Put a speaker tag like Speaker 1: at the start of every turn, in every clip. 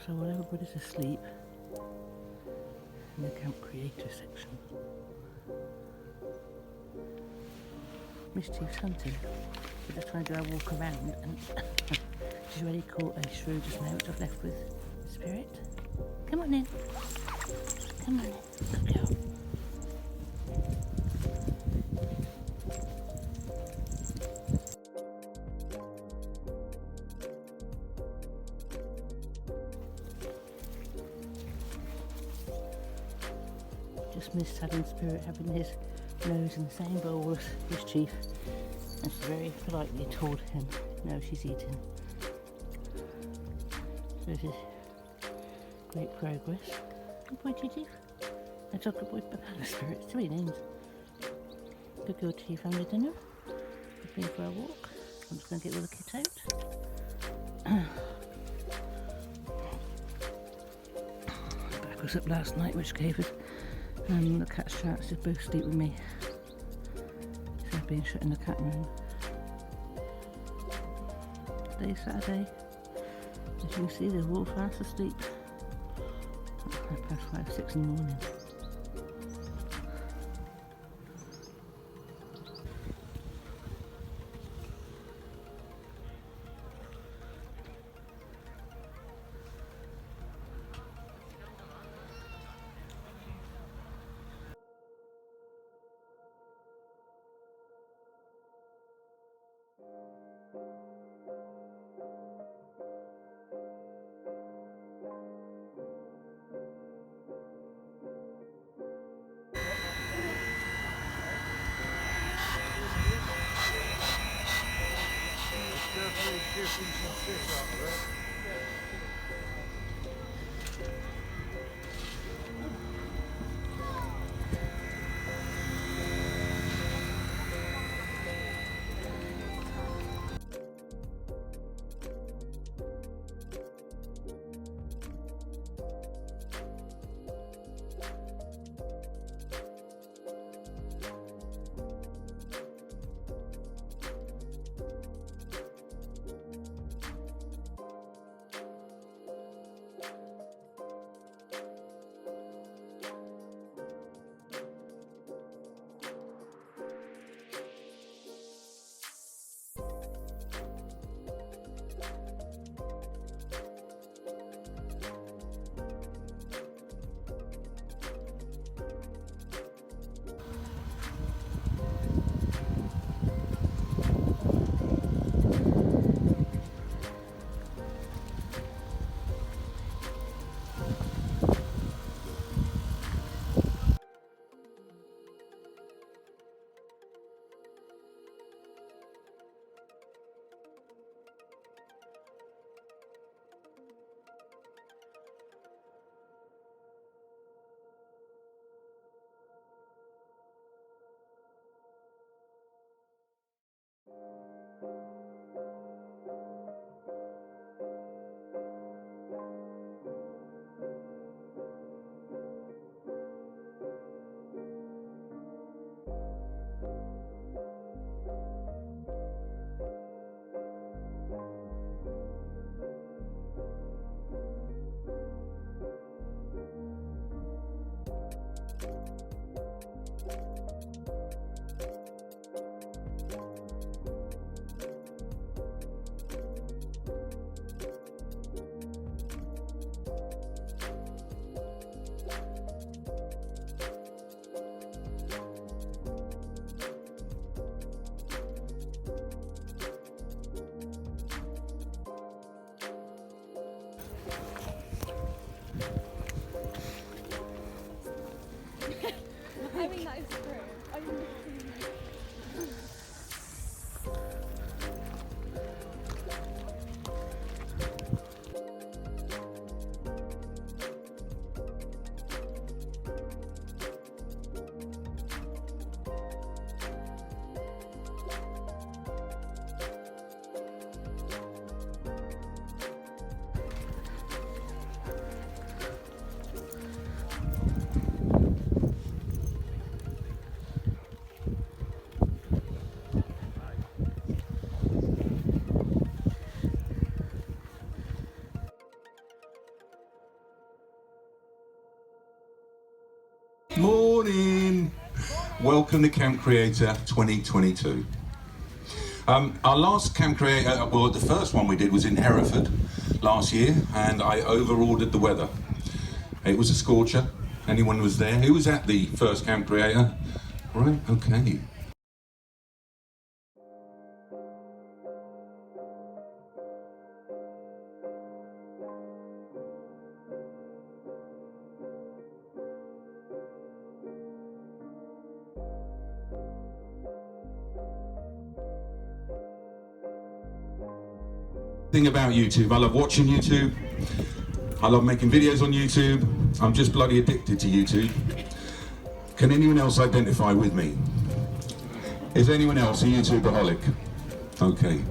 Speaker 1: So while everybody's asleep in the camp creator section, Mischief's hunting. We're just trying to do a walk around and she's already caught a shrew just now, which I've left with Spirit. Come on in. Come on in. Good girl. Just missed having Spirit having his nose in the same bowl as his chief, and she very politely told him no, she's eating. So this is great progress. Good boy, Chief. A chocolate boy, banana Spirit, 3 names. Good girl, Chief, family dinner. We've been for a walk. I'm just going to get all the kit out. Back was up last night, which gave us the cat's chance to both sleep with me. So I've been shut in the cat room. Today's Saturday. As you can see, they're all fast asleep. 5:30, 6 in the morning.
Speaker 2: Welcome to Camp Creator 2022. Our last Camp Creator, well, the first one we did was in Hereford last year, and I over-ordered the weather. It was a scorcher. Anyone was there? Who was at the first Camp Creator? Right, okay. Thing about YouTube, I love watching YouTube, I love making videos on YouTube, I'm just bloody addicted to YouTube. Can anyone else identify with me? Is anyone else a YouTubeaholic? Okay.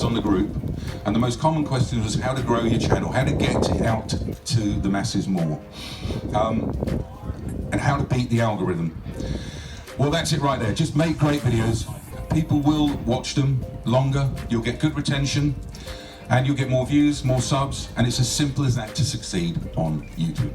Speaker 2: On the group, and the most common question was how to grow your channel, how to get it out to the masses more, and how to beat the algorithm. Well, that's it right there. Just make great videos. People will watch them longer, you'll get good retention, and you'll get more views, more subs, and it's as simple as that to succeed on YouTube.